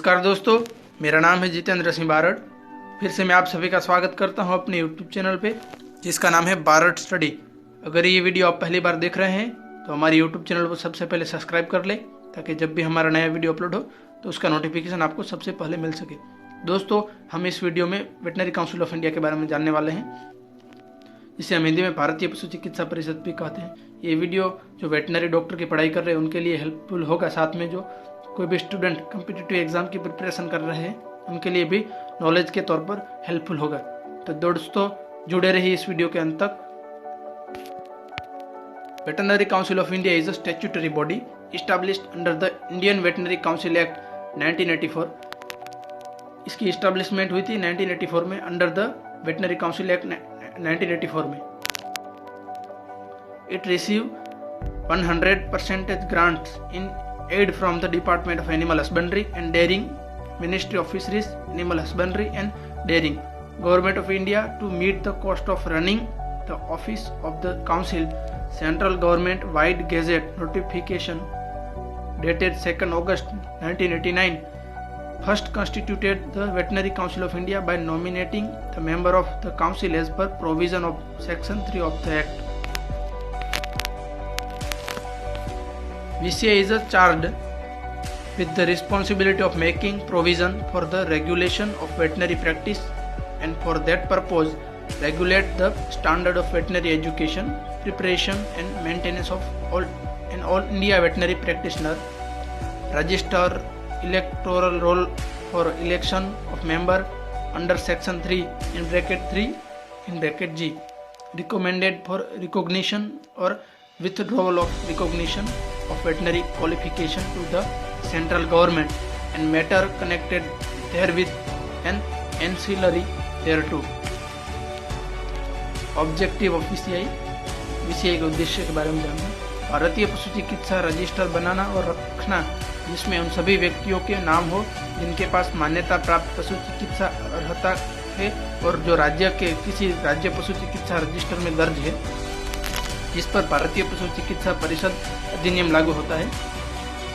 नमस्कार दोस्तों, मेरा नाम है जितेंद्र सिंह बारड। फिर से मैं आप सभी का स्वागत करता हूं अपने YouTube चैनल पे, जिसका नाम है बारड स्टडी। अगर ये वीडियो आप पहली बार देख रहे हैं तो हमारे YouTube चैनल को सबसे पहले सब्सक्राइब कर लें, ताकि जब भी हमारा नया वीडियो अपलोड हो तो उसका नोटिफिकेशन आपको सबसे पहले मिल सके। दोस्तों, हम इस वीडियो में वेटनरी काउंसिल ऑफ इंडिया के बारे में जानने वाले हैं, जिसे हम हिंदी में भारतीय पशु चिकित्सा परिषद भी कहते हैं। ये वीडियो जो वेटनरी डॉक्टर की पढ़ाई कर रहे हैं उनके लिए हेल्पफुल होगा, साथ में जो कोई भी स्टूडेंट कॉम्पिटिटिव एग्जाम की प्रिपरेशन कर रहे हैं उनके लिए भी नॉलेज के तौर पर हेल्पफुल होगा। तो दोस्तों, जुड़े रहिए इस वीडियो के अंत तक। Veterinary council of India is a statutory body established under the Indian veterinary council act 1984। इसकी एस्टैब्लिशमेंट हुई थी 1984 में, under the veterinary council act 1984 में। It receive 100% grants in aid from the Department of Animal Husbandry and Dairying, Ministry of Fisheries, Animal Husbandry and Dairying, Government of India to meet the cost of running the office of the council. Central Government Wide Gazette notification dated 2nd August 1989 first constituted the Veterinary Council of India by nominating the member of the council as per provision of Section 3 of the Act. VCI is charged with the responsibility of making provision for the regulation of veterinary practice, and for that purpose regulate the standard of veterinary education, preparation and maintenance of all India veterinary practitioner, register electoral roll for election of member under section 3 (3) G, recommended for recognition or withdrawal of recognition of veterinary qualification to the central government and matter connected therewith and ancillary thereto. Objective of VCI के उद्देश्य के बारे में जानना। भारतीय पशु चिकित्सा register बनाना और रखना, जिसमें उन सभी व्यक्तियों के नाम हो जिनके पास मान्यता प्राप्त पशु चिकित्सा अर्हता है और जो राज्य के किसी राज्य पशु चिकित्सा रजिस्टर में दर्ज है, जिस पर भारतीय पशु चिकित्सा परिषद अधिनियम लागू होता है।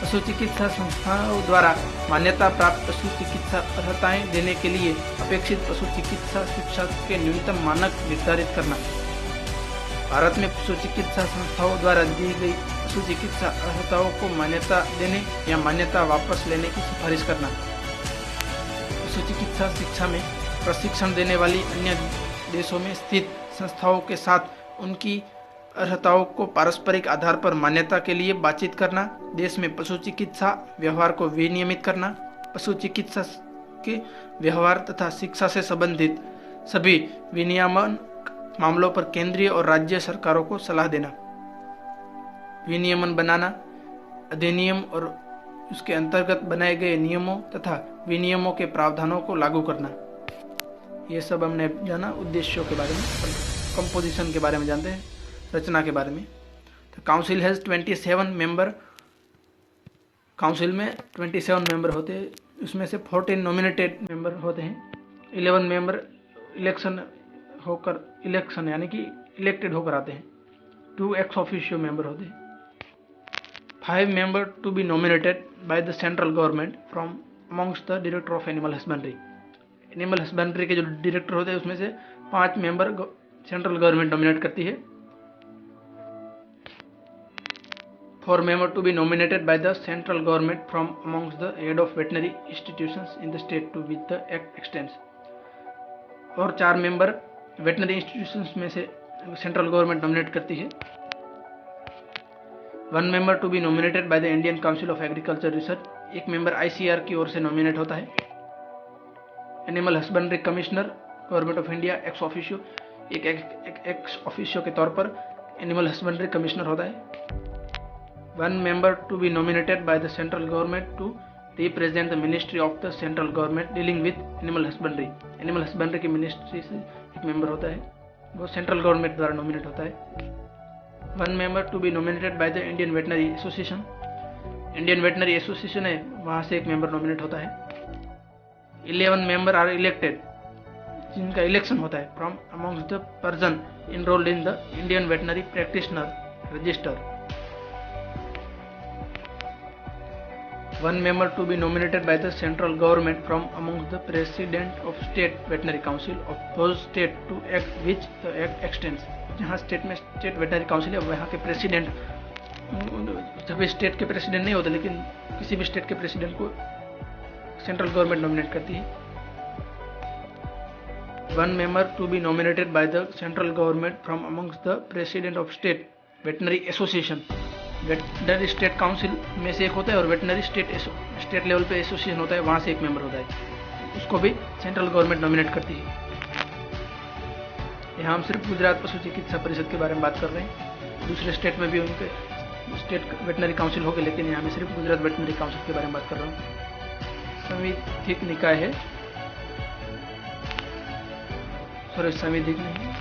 पशु चिकित्सा संस्थाओं द्वारा मान्यता प्राप्त पशु चिकित्सा अर्हताएं देने के लिए अपेक्षित पशु चिकित्सा शिक्षा के न्यूनतम मानक निर्धारित करना। भारत में पशु चिकित्सा संस्थाओं द्वारा दी गई पशु चिकित्सा अर्हताओं को मान्यता देने या मान्यता वापस लेने की सिफारिश करना। पशु चिकित्सा शिक्षा में प्रशिक्षण देने वाली अन्य देशों में स्थित संस्थाओं के साथ उनकी अर्हताओं को पारस्परिक आधार पर मान्यता के लिए बातचीत करना। देश में पशु चिकित्सा व्यवहार को विनियमित करना। पशु चिकित्सा के व्यवहार तथा शिक्षा से संबंधित सभी विनियमन मामलों पर केंद्रीय और राज्य सरकारों को सलाह देना। विनियमन बनाना, अधिनियम और उसके अंतर्गत बनाए गए नियमों तथा विनियमों के प्रावधानों को लागू करना। ये सब हमने जाना उद्देश्यों के बारे में। कंपोजिशन के बारे में जानते हैं, रचना के बारे में। तो काउंसिल हैज़ 27 मेंबर। काउंसिल में 27 मेंबर होते हैं, उसमें से 14 नॉमिनेटेड मेंबर होते हैं। 11 मेंबर इलेक्शन यानी कि इलेक्टेड होकर आते हैं। 2 एक्स ऑफिशियो मेंबर होते हैं। 5 member to be nominated by the central government from amongst the director of animal husbandry. Animal husbandry के जो डायरेक्टर होते हैं उसमें से 5 मेंबर सेंट्रल गवर्नमेंट नॉमिनेट करती है। 4 members to be nominated by the central government from amongst the head of veterinary institutions in the state to which the act extends। और 4 member veterinary institutions में से central government nominate करती है। 1 member to be nominated by the Indian council of agriculture research. एक member ICAR की ओर से nominate होता है। Animal husbandry commissioner government of India ex officio, एक एक्स ऑफिशियो के तौर पर एनिमल हस्बेंड्री कमिश्नर होता है। 1 member to be nominated by the central government to represent the ministry of the central government dealing with animal husbandry। Animal husbandry की ministry से एक member होता है, वो सेंट्रल गवर्नमेंट द्वारा नॉमिनेट होता है। 1 member to be nominated by the Indian veterinary association. Indian veterinary association है, वहाँ से एक मेंबर नॉमिनेट होता है। 11 member आर इलेक्टेड, जिनका इलेक्शन होता है from amongst the person enrolled in the Indian veterinary practitioner register. One member to be nominated by the central government from amongst the president of state veterinary council of those state to act which the act extends. जहाँ state में state veterinary council है वहाँ के president, सभी state के president नहीं होते लेकिन किसी भी स्टेट के प्रेसिडेंट को सेंट्रल गवर्नमेंट नॉमिनेट करती है. One member to be nominated by the central government from amongst the president of state veterinary association. Veterinary state council में से एक होता है और वेटनरी स्टेट लेवल पे एसोसिएशन होता है, वहाँ से एक मेंबर होता है, उसको भी सेंट्रल गवर्नमेंट नॉमिनेट करती है. यहाँ हम सिर्फ गुजरात पशु चिकित्सा परिषद के बारे में बात कर रहे हैं. दूसरे स्टेट में भी उनके स्टेट वेटनरी काउंसिल हो गए, लेकिन यहाँ मैं सिर्फ गुजरात वेटनरी काउंसिल के बारे में बात कर रहा हूँ. संविधिक निकाय है, सॉरी संविधिक नहीं,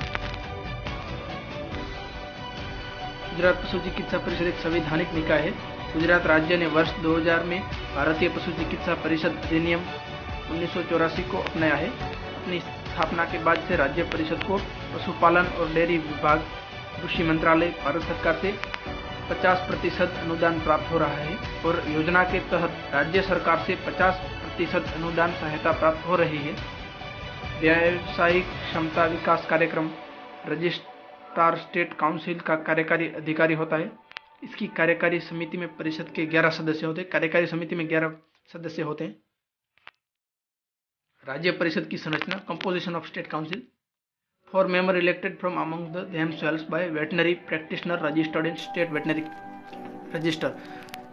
गुजरात पशु चिकित्सा परिषद एक संवैधानिक निकाय है. गुजरात राज्य ने वर्ष 2000 में भारतीय पशु चिकित्सा परिषद अधिनियम 1984 को अपनाया है. अपनी स्थापना के बाद से राज्य परिषद को पशुपालन और डेयरी विभाग, कृषि मंत्रालय, भारत सरकार से 50% अनुदान प्राप्त हो रहा है और योजना के तहत राज्य सरकार से 50% अनुदान सहायता प्राप्त हो रही है. व्यावसायिक क्षमता विकास कार्यक्रम रजिस्ट्रार स्टेट काउंसिल का कार्यकारी अधिकारी होता है. इसकी कार्यकारी समिति में परिषद के 11 सदस्य होते हैं. कार्यकारी समिति में 11 सदस्य होते हैं. राज्य परिषद की संरचना, composition of state council. 4 member elected from among themselves by veterinary practitioner registered in state veterinary register.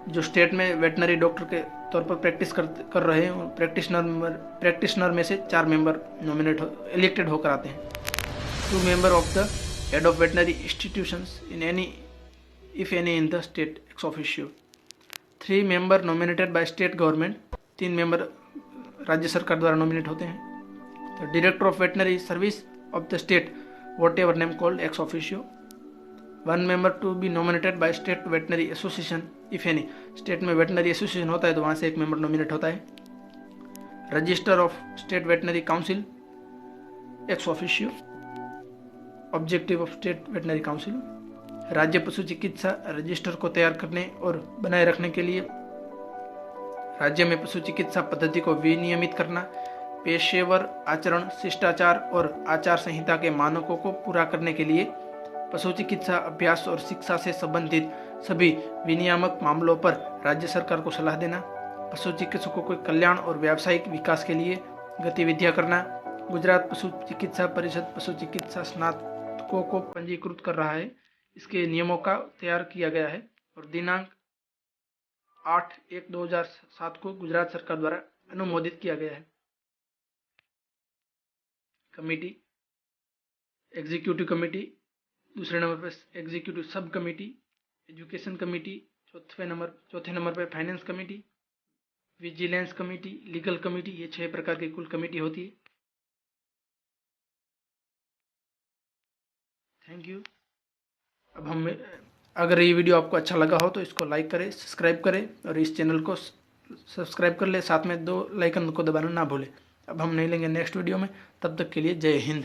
जो स्टेट में वेटनरी डॉक्टर के तौर पर प्रैक्टिस कर रहे हैं, प्रैक्टिशनर में से 4 मेंबर इलेक्टेड होकर आते हैं. 2 member of the head of veterinary institutions in any if any in the state ex officio. 3 member nominated by state government. 3 member राज्य सरकार द्वारा नॉमिनेट होते हैं. The director of veterinary service of the state what ever name called ex officio. 1 member to be nominated by state veterinary association if any. State में veterinary association होता है तो वहाँ से एक मेंबर नॉमिनेट होता है. Register of state veterinary council ex officio. Objective of state veterinary council. राज्य पशु चिकित्सा रजिस्टर को तैयार करने और बनाए रखने के लिए राज्य में पशु चिकित्सा पद्धति को विनियमित करना, पेशेवर आचरण, शिष्टाचार और आचार संहिता के मानकों को पूरा करने के लिए पशु चिकित्सा अभ्यास और शिक्षा से संबंधित सभी विनियामक मामलों पर राज्य सरकार को सलाह देना, पशु चिकित्सकों के कल्याण और व्यावसायिक विकास के लिए गतिविधियां करना. गुजरात पशु चिकित्सा परिषद पशु चिकित्सा स्नातकों को पंजीकृत कर रहा है. इसके नियमों का तैयार किया गया है और दिनांक 8/1/2007 को गुजरात सरकार द्वारा अनुमोदित किया गया है. कमेटी, एग्जीक्यूटिव कमेटी, दूसरे नंबर पर executive sub committee, education committee, चौथे नंबर पे finance committee, vigilance committee, legal committee. ये 6 प्रकार की कुल कमेटी होती है. Thank you. अब अगर ये वीडियो आपको अच्छा लगा हो तो इसको लाइक करें, सब्सक्राइब करें और इस चैनल को सब्सक्राइब कर ले, साथ में 2 लाइकन को दबाना ना भूलें. अब हम नहीं लेंगे नेक्स्ट वीडियो में. तब तक के लिए जय हिंद.